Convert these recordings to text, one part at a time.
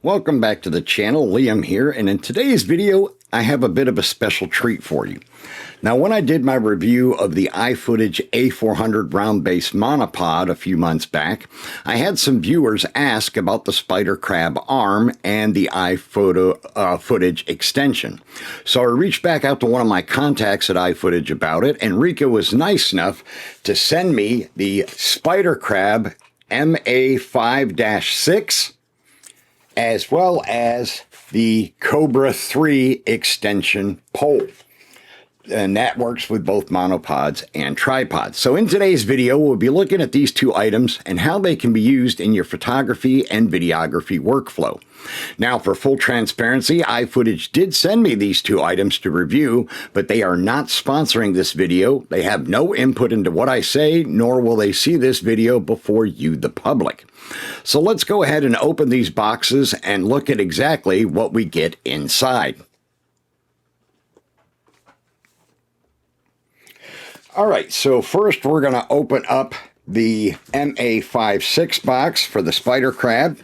Welcome back to the channel. Liam here, and in today's video I have a bit of a special treat for you. Now, when I did my review of the iFootage A400 round-based monopod a few months back, I had some viewers ask about the SpiderCrab arm and the iFootage extension. So I reached back out to one of my contacts at iFootage about it, and Rika was nice enough to send me the SpiderCrab MA5-6 as well as the Cobra Extension Pole. And that works with both monopods and tripods. So in today's video, we'll be looking at these two items and how they can be used in your photography and videography workflow. Now, for full transparency, iFootage did send me these two items to review, but they are not sponsoring this video. They have no input into what I say, nor will they see this video before you, the public. So let's go ahead and open these boxes and look at exactly what we get inside. All right, so first we're going to open up the MA5-6 box for the SpiderCrab.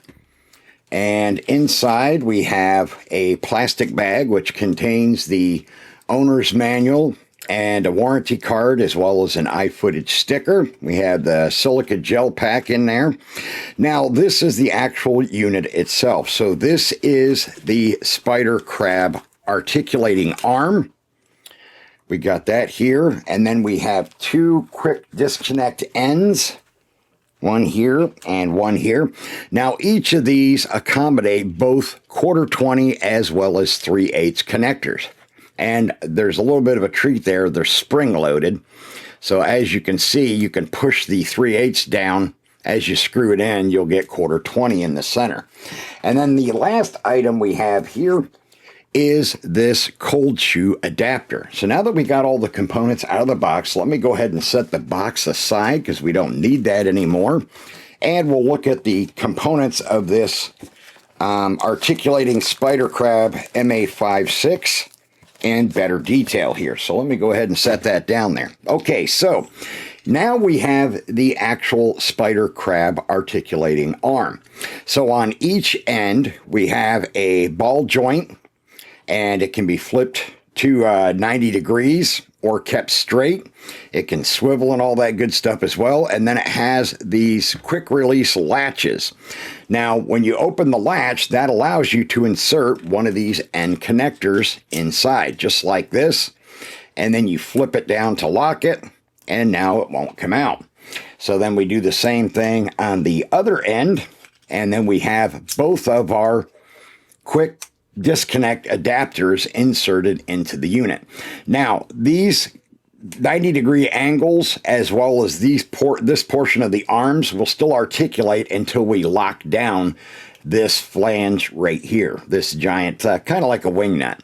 And inside we have a plastic bag which contains the owner's manual and a warranty card as well as an iFootage sticker. We have the silica gel pack in there. Now, this is the actual unit itself. So this is the SpiderCrab articulating arm. We got that here, and then we have two quick disconnect ends, one here and one here. Now, each of these accommodate both 1/4-20 as well as 3/8 connectors. And there's a little bit of a treat there. They're spring-loaded. So as you can see, you can push the 3/8 down. As you screw it in, you'll get 1/4-20 in the center. And then the last item we have here is this cold shoe adapter. So now that we got all the components out of the box, let me go ahead and set the box aside because we don't need that anymore. And we'll look at the components of this articulating SpiderCrab MA5-6 in better detail here. So let me go ahead and set that down there. Okay, so now we have the actual SpiderCrab articulating arm. So on each end, we have a ball joint, and it can be flipped to 90 degrees or kept straight. It can swivel and all that good stuff as well. And then it has these quick release latches. Now, when you open the latch, that allows you to insert one of these end connectors inside, just like this. And then you flip it down to lock it, and now it won't come out. So then we do the same thing on the other end, and then we have both of our quick disconnect adapters inserted into the unit. Now, these 90-degree angles as well as this portion of the arms will still articulate until we lock down this flange right here, this giant, kind of like a wing nut,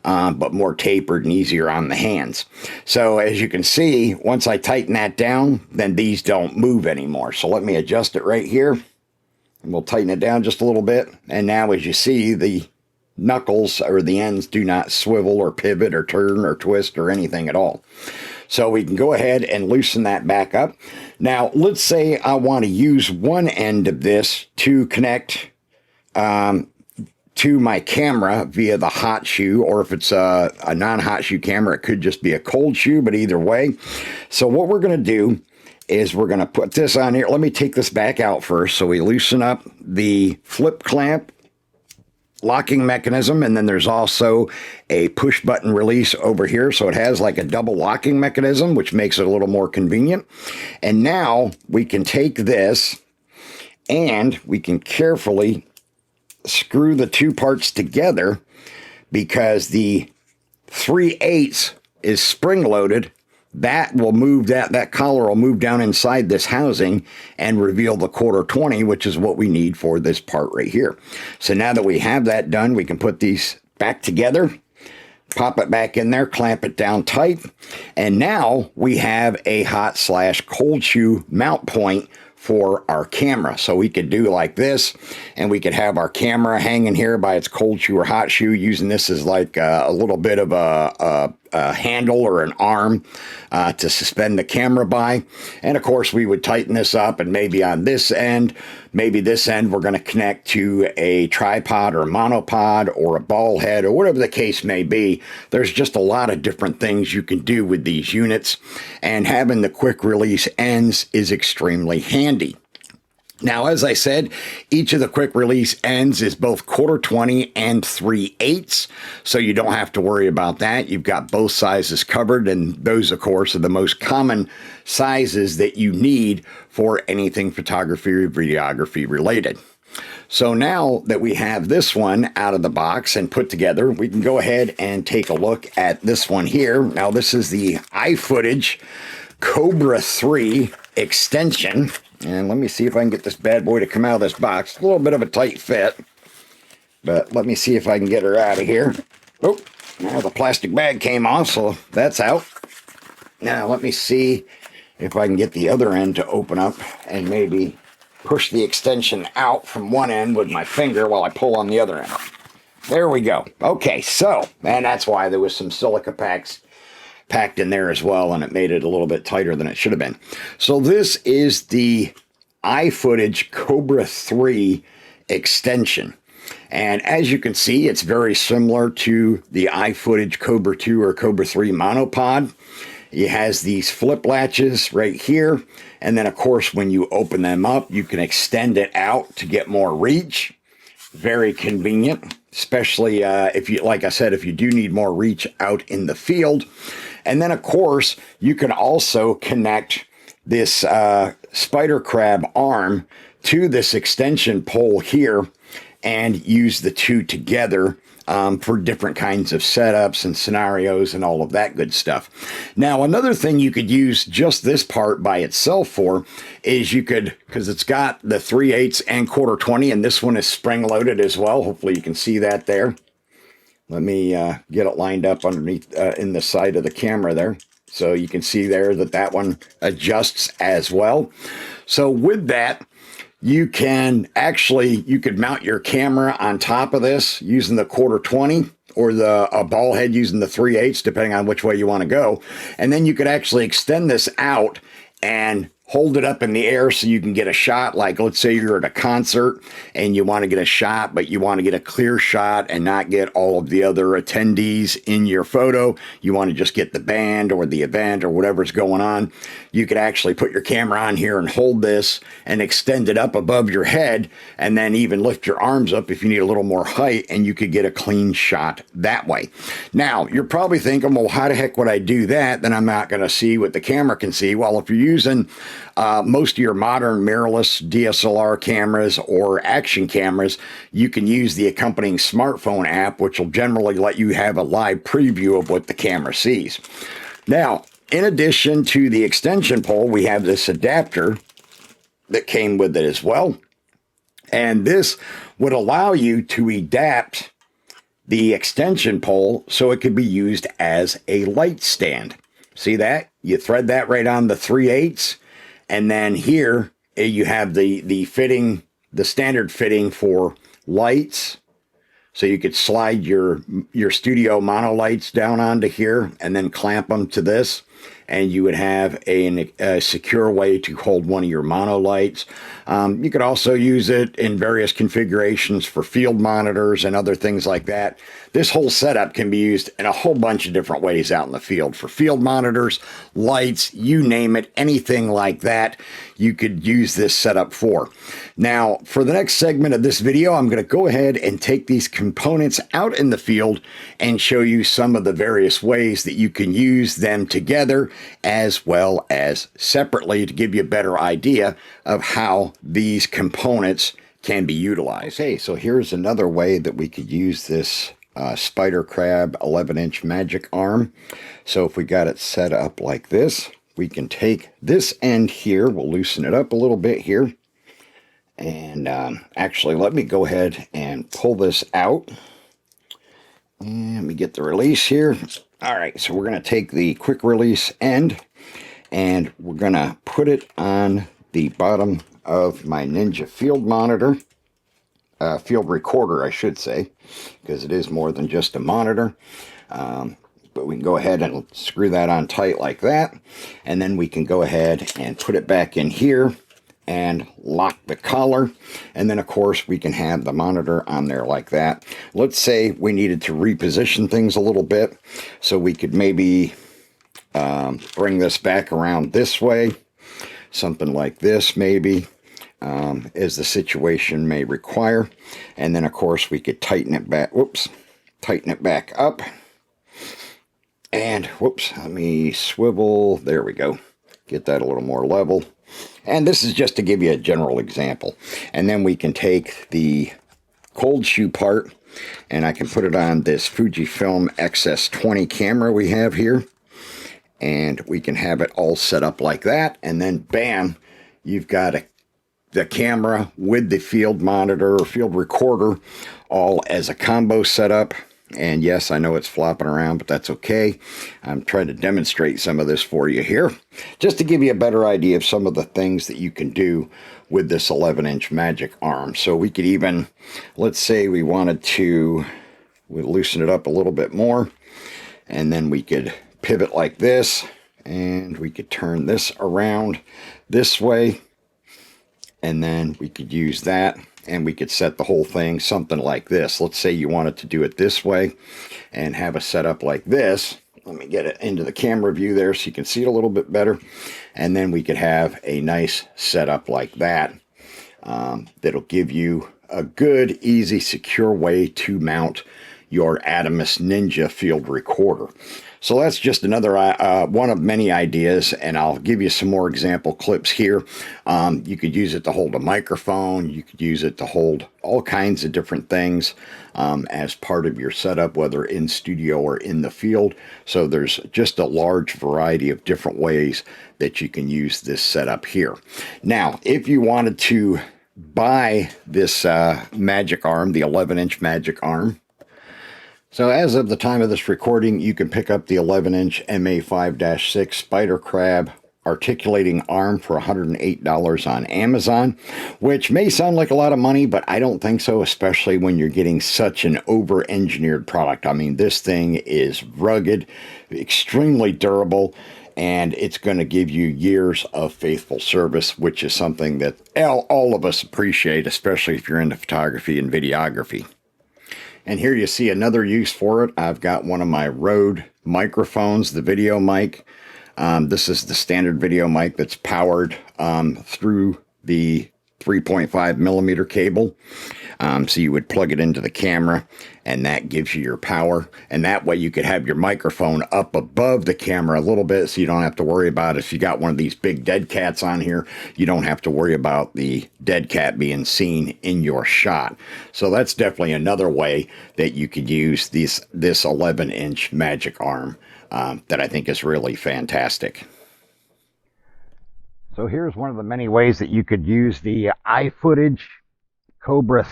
but more tapered and easier on the hands. So as you can see, once I tighten that down, then these don't move anymore. So let me adjust it right here, and we'll tighten it down just a little bit. And now, as you see, the knuckles or the ends do not swivel or pivot or turn or twist or anything at all. So we can go ahead and loosen that back up. Now, let's say I want to use one end of this to connect to my camera via the hot shoe, or if it's a non-hot shoe camera, it could just be a cold shoe, but either way. So what we're going to do is we're going to put this on here. Let me take this back out first. So we loosen up the flip clamp locking mechanism, and then there's also a push button release over here, so it has like a double locking mechanism, which makes it a little more convenient. And now we can take this and we can carefully screw the two parts together, because the 3/8 is spring loaded. That will move, that collar will move down inside this housing and reveal the 1/4-20, which is what we need for this part right here. So now that we have that done, we can put these back together, pop it back in there, clamp it down tight, and now we have a hot/cold shoe mount point for our camera. So we could do like this, and we could have our camera hanging here by its cold shoe or hot shoe, using this as like a little bit of a a handle or an arm to suspend the camera by. And of course, we would tighten this up, and maybe on this end, maybe this end, we're going to connect to a tripod or a monopod or a ball head or whatever the case may be. There's just a lot of different things you can do with these units, and having the quick release ends is extremely handy. Now, as I said, each of the quick release ends is both 1/4 and 3/8, so you don't have to worry about that. You've got both sizes covered, and those, of course, are the most common sizes that you need for anything photography or videography related. So now that we have this one out of the box and put together, we can go ahead and take a look at this one here. Now, this is the iFootage Cobra 3 extension. And let me see if I can get this bad boy to come out of this box. A little bit of a tight fit, but let me see if I can get her out of here. Oh, now the plastic bag came off, so that's out. Now let me see if I can get the other end to open up and maybe push the extension out from one end with my finger while I pull on the other end. There we go. Okay, so, and that's why there was some silica packs packed in there as well, and it made it a little bit tighter than it should have been. So this is the iFootage Cobra 3 extension. And as you can see, it's very similar to the iFootage Cobra 2 or Cobra 3 monopod. It has these flip latches right here. And then, of course, when you open them up, you can extend it out to get more reach. Very convenient, especially if you, like I said, if you do need more reach out in the field. And then, of course, you can also connect this SpiderCrab arm to this extension pole here and use the two together for different kinds of setups and scenarios and all of that good stuff. Now, another thing you could use just this part by itself for is you could, because it's got the 3/8 and 1/4, and this one is spring-loaded as well. Hopefully you can see that there. Let me get it lined up underneath in the side of the camera there. So you can see there that that one adjusts as well. So with that, you can actually, you could mount your camera on top of this using the 1/4 or a ball head using the 3/8, depending on which way you want to go. And then you could actually extend this out and hold it up in the air so you can get a shot. Like, let's say you're at a concert and you want to get a shot, but you want to get a clear shot and not get all of the other attendees in your photo. You want to just get the band or the event or whatever's going on. You could actually put your camera on here and hold this and extend it up above your head, and then even lift your arms up if you need a little more height, and you could get a clean shot that way. Now, you're probably thinking, well, how the heck would I do that? Then I'm not going to see what the camera can see. Well, if you're using most of your modern mirrorless DSLR cameras or action cameras, you can use the accompanying smartphone app, which will generally let you have a live preview of what the camera sees. Now, in addition to the extension pole, we have this adapter that came with it as well. And this would allow you to adapt the extension pole so it could be used as a light stand. See that? You thread that right on the 3/8. And then here you have the fitting, the standard fitting for lights. So you could slide your studio mono lights down onto here and then clamp them to this. And you would have a secure way to hold one of your mono lights. You could also use it in various configurations for field monitors and other things like that. This whole setup can be used in a whole bunch of different ways out in the field. For field monitors, lights, you name it, anything like that, you could use this setup for. Now, for the next segment of this video, I'm going to go ahead and take these components out in the field and show you some of the various ways that you can use them together as well as separately to give you a better idea of how these components can be utilized. Okay, so here's another way that we could use this SpiderCrab 11-inch Magic Arm. So if we got it set up like this, we can take this end here, we'll loosen it up a little bit here, and actually let me go ahead and pull this out. And let me get the release here. All right, so we're going to take the quick release end and we're going to put it on the bottom of my Ninja field monitor, field recorder, I should say, because it is more than just a monitor. but we can go ahead and screw that on tight like that. And then we can go ahead and put it back in here and lock the collar. And then of course we can have the monitor on there like that. Let's say we needed to reposition things a little bit, so we could maybe bring this back around this way, something like this maybe, as the situation may require. And then of course we could tighten it back, tighten it back up. And let me swivel, there we go, get that a little more level. And this is just to give you a general example. And then we can take the cold shoe part and I can put it on this Fujifilm XS20 camera we have here. And we can have it all set up like that. And then bam, you've got the camera with the field monitor or field recorder all as a combo setup. And yes, I know it's flopping around, but that's okay. I'm trying to demonstrate some of this for you here, just to give you a better idea of some of the things that you can do with this 11-inch Magic Arm. So we could even, let's say we wanted to loosen it up a little bit more, and then we could pivot like this, and we could turn this around this way, and then we could use that. And we could set the whole thing something like this. Let's say you wanted to do it this way and have a setup like this. Let me get it into the camera view there so you can see it a little bit better. And then we could have a nice setup like that. That'll give you a good, easy, secure way to mount your Adamus Ninja field recorder. So that's just another one of many ideas, and I'll give you some more example clips here. You could use it to hold a microphone. You could use it to hold all kinds of different things as part of your setup, whether in studio or in the field. So there's just a large variety of different ways that you can use this setup here. Now, if you wanted to buy this Magic Arm, the 11-inch Magic Arm, so as of the time of this recording, you can pick up the 11-inch MA5-6 SpiderCrab articulating arm for $108 on Amazon, which may sound like a lot of money, but I don't think so, especially when you're getting such an over-engineered product. I mean, this thing is rugged, extremely durable, and it's going to give you years of faithful service, which is something that all of us appreciate, especially if you're into photography and videography. And here you see another use for it. I've got one of my Rode microphones, the video mic. This is the standard video mic that's powered through the 3.5 millimeter cable. So you would plug it into the camera, and that gives you your power. And that way you could have your microphone up above the camera a little bit, so you don't have to worry about, if you got one of these big dead cats on here, you don't have to worry about the dead cat being seen in your shot. So that's definitely another way that you could use this 11-inch Magic Arm that I think is really fantastic. So here's one of the many ways that you could use the iFootage Cobra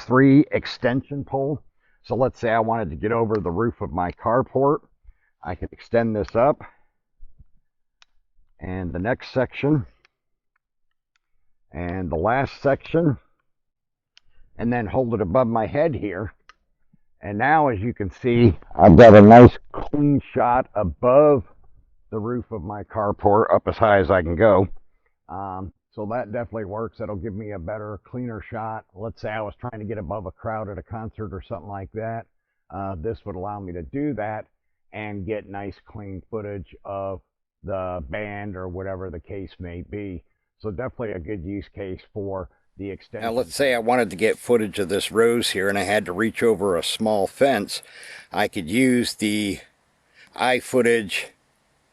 Extension Pole. So let's say I wanted to get over the roof of my carport. I could extend this up, and the next section, and the last section, and then hold it above my head here. And now, as you can see, I've got a nice clean shot above the roof of my carport, up as high as I can go. So that definitely works. That'll give me a better, cleaner shot. Let's say I was trying to get above a crowd at a concert or something like that. This would allow me to do that and get nice, clean footage of the band or whatever the case may be. So definitely a good use case for the extension. Now let's say I wanted to get footage of this rose here and I had to reach over a small fence. I could use the iFootage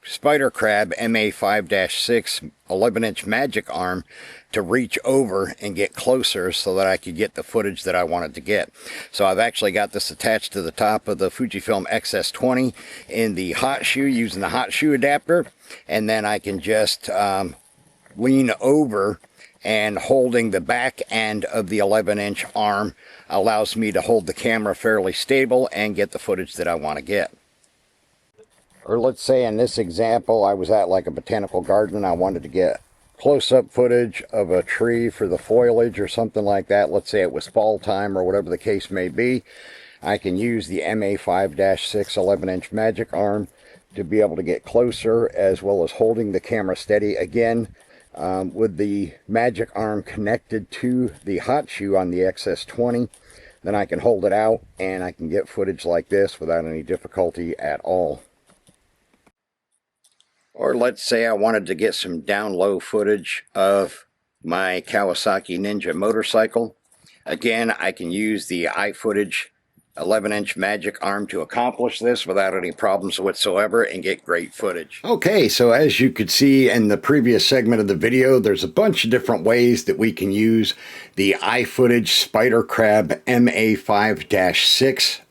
SpiderCrab MA5-6 11-inch Magic Arm to reach over and get closer so that I could get the footage that I wanted to get. So I've actually got this attached to the top of the Fujifilm XS20 in the hot shoe using the hot shoe adapter, and then I can just lean over, and holding the back end of the 11-inch arm allows me to hold the camera fairly stable and get the footage that I want to get. Or let's say in this example, I was at like a botanical garden and I wanted to get close-up footage of a tree for the foliage or something like that. Let's say it was fall time or whatever the case may be. I can use the MA5-6 11-inch Magic Arm to be able to get closer, as well as holding the camera steady. Again, with the Magic Arm connected to the hot shoe on the XS20, then I can hold it out and I can get footage like this without any difficulty at all. Or let's say I wanted to get some down low footage of my Kawasaki Ninja motorcycle. Again, I can use the iFootage 11-inch Magic Arm to accomplish this without any problems whatsoever and get great footage. Okay, so as you could see in the previous segment of the video, there's a bunch of different ways that we can use the iFootage SpiderCrab MA5-6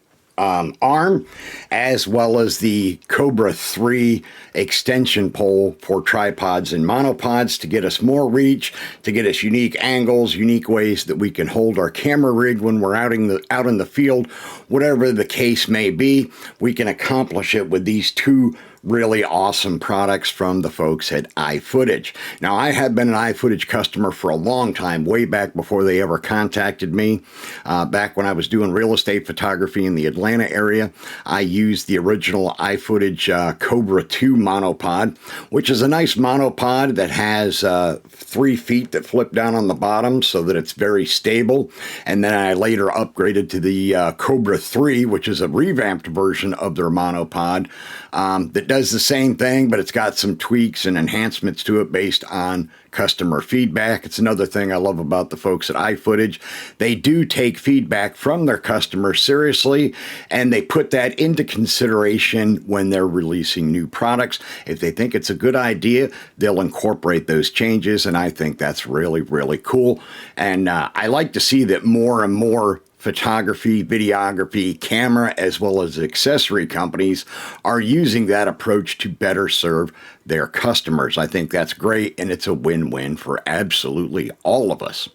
arm, as well as the Cobra 3 extension pole for tripods and monopods to get us more reach, to get us unique angles, unique ways that we can hold our camera rig when we're out in the field. Whatever the case may be, we can accomplish it with these two really awesome products from the folks at iFootage. Now, I have been an iFootage customer for a long time, way back before they ever contacted me. Back when I was doing real estate photography in the Atlanta area, I used the original iFootage Cobra 2 monopod, which is a nice monopod that has 3 feet that flip down on the bottom so that it's very stable. And then I later upgraded to the Cobra 3, which is a revamped version of their monopod that does the same thing, but it's got some tweaks and enhancements to it based on customer feedback. It's another thing I love about the folks at iFootage. They do take feedback from their customers seriously, and they put that into consideration when they're releasing new products. If they think it's a good idea, they'll incorporate those changes, and I think that's really, really cool. And I like to see that more and more photography, videography, camera, as well as accessory companies are using that approach to better serve their customers. I think that's great, and it's a win-win for absolutely all of us.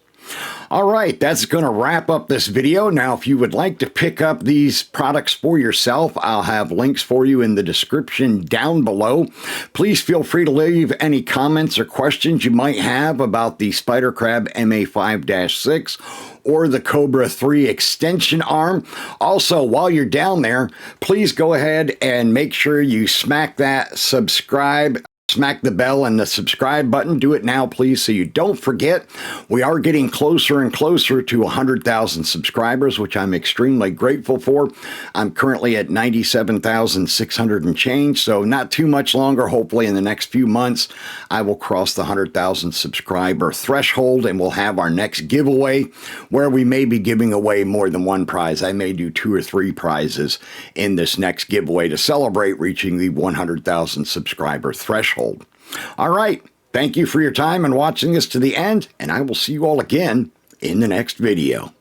All right, that's going to wrap up this video. Now, if you would like to pick up these products for yourself, I'll have links for you in the description down below. Please feel free to leave any comments or questions you might have about the SpiderCrab MA5-6 or the Cobra 3 extension arm. Also, while you're down there, please go ahead and make sure you smack that subscribe, smack the bell and the subscribe button. Do it now, please, so you don't forget. We are getting closer and closer to 100,000 subscribers, which I'm extremely grateful for. I'm currently at 97,600 and change, so not too much longer. Hopefully in the next few months, I will cross the 100,000 subscriber threshold, and we'll have our next giveaway where we may be giving away more than one prize. I may do 2 or 3 prizes in this next giveaway to celebrate reaching the 100,000 subscriber threshold. All right. Thank you for your time and watching this to the end, and I will see you all again in the next video.